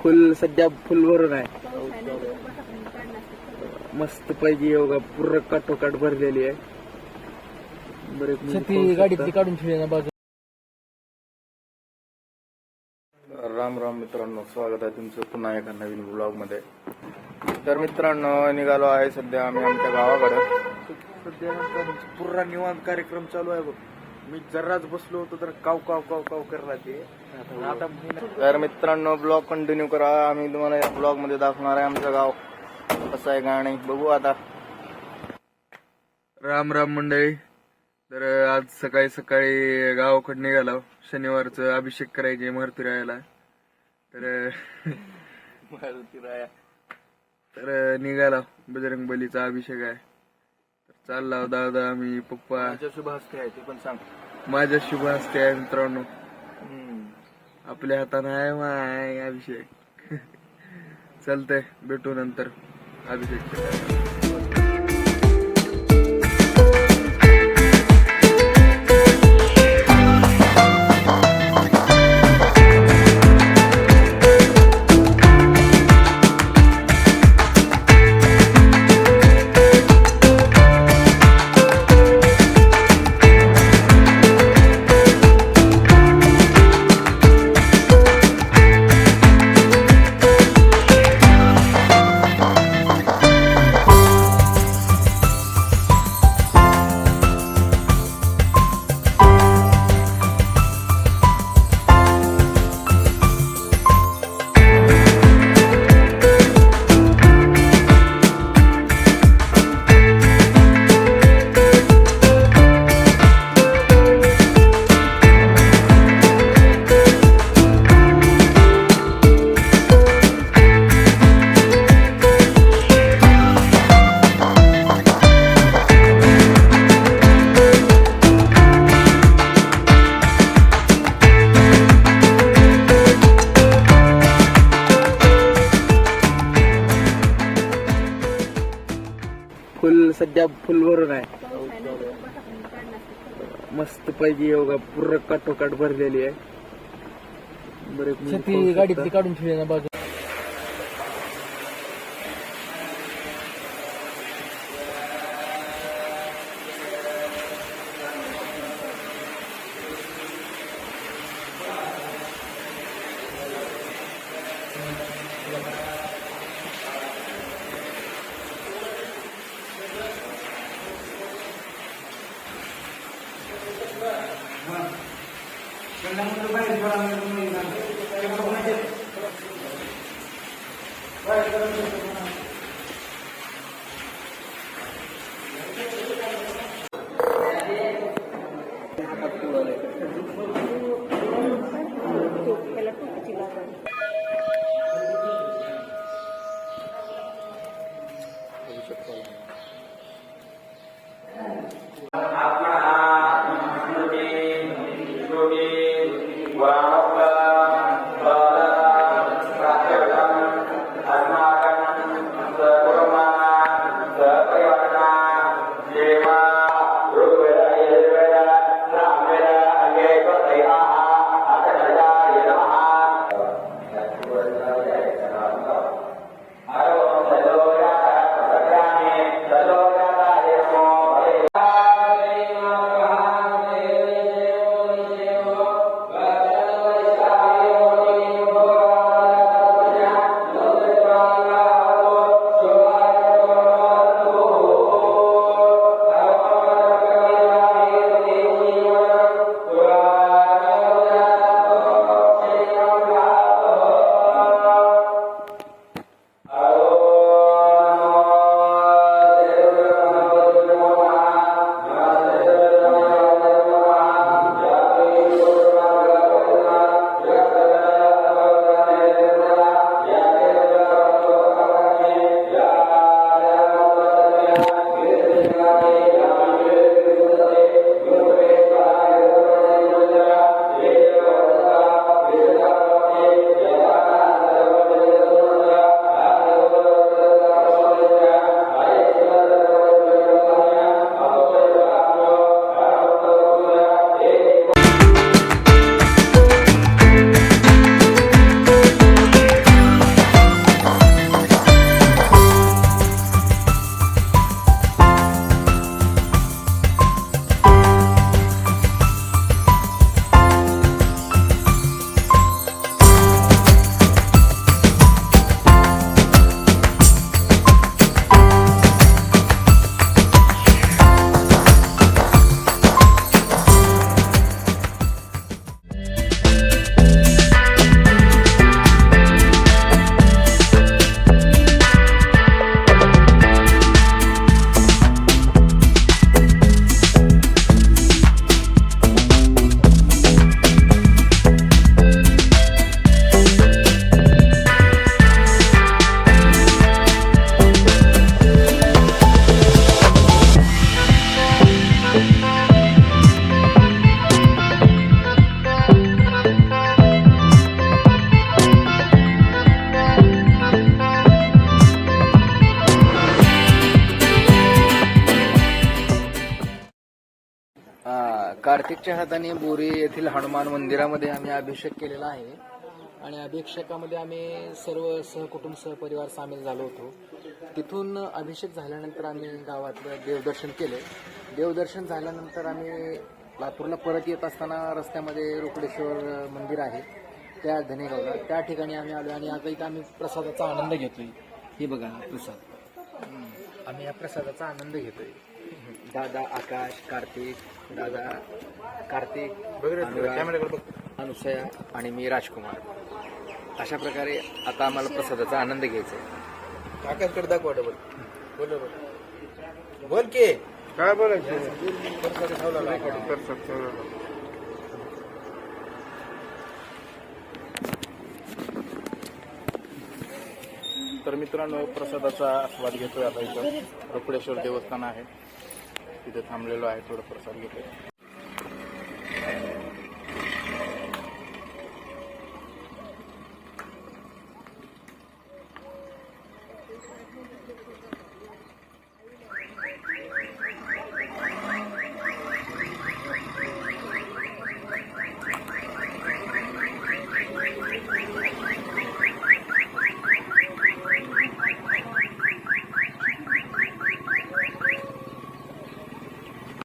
फुल सध्या फुल भरून आहे. मस्त पैकी योगा पूर्ण काठोकाठ भरलेली आहे. शेती गाडीतली काढून ठेवली ना बाजू. राम राम मित्रांनो, स्वागत आहे तुमचं पुन्हा एका नवीन ब्लॉग मध्ये. तर मित्रांनो, निघालो आहे सध्या आम्ही आमच्या गावाकडे. सध्या पूर्ण निवांत कार्यक्रम चालू आहे बघ. मी जराच बसलो होतो तर काव काव काव काव करला ते आता. तर मित्रांनो, ब्लॉग कंटिन्यू करा. आम्ही तुम्हाला या ब्लॉग मध्ये दाखवणार आहे आमचं गाव कसं आहे का नाही, बघू आता. राम राम मंडळी. तर आज सकाळी सकाळी गावाकडे निघालो. शनिवारचं अभिषेक करायचे मारुतीरायाला. तर निघाला बजरंग बलीचा अभिषेक आहे. तर चालला दादा आम्ही पप्पा. माझ्या शुभ हस्ते आहे ते पण सांग. माझ्या शुभ हस्ते आहे मित्रांनो. आपल्या हाताने आहे माय अभिषेक. चालतंय, भेटू नंतर अभिषेक. फुल सध्या फुल भरून आहे. मस्त पैकी योगा पूर्ण काठोकाठ भरलेली आहे. शेती गाडीतली काढून ठेवली ना बाजू. कार्तिकच्या हाताने बोरी येथील हनुमान मंदिरामध्ये आम्ही अभिषेक केलेला आहे आणि अभिषेकामध्ये आम्ही सर्व सहकुटुंब सहपरिवार सामील झालो होतो. तिथून अभिषेक झाल्यानंतर आम्ही गावातलं देवदर्शन केले. देवदर्शन झाल्यानंतर आम्ही लातूरला परत येत असताना रस्त्यामध्ये रोकडेश्वर मंदिर आहे त्या धनेगावला, त्या ठिकाणी आम्ही आलो आणि आता इथं आम्ही प्रसादाचा आनंद घेतोय. हे बघा हा प्रसाद, आम्ही या प्रसादाचा आनंद घेतोय. दादा आकाश, दादा कार्तिक, अनुराग, अनुसया आणि मी राजकुमार. अशा प्रकारे आता आम्हाला प्रसादाचा आनंद घ्यायचा आहे. आकाशकडे दाखवा डबल. बोल की काय बोलायचं. तर मित्रांनो, प्रसादाचा आस्वाद घेतोय आता. इथं रोकडेश्वर देवस्थान आहे, तिथे थांबलेलो आहे, थोडं प्रसाद घेतोय.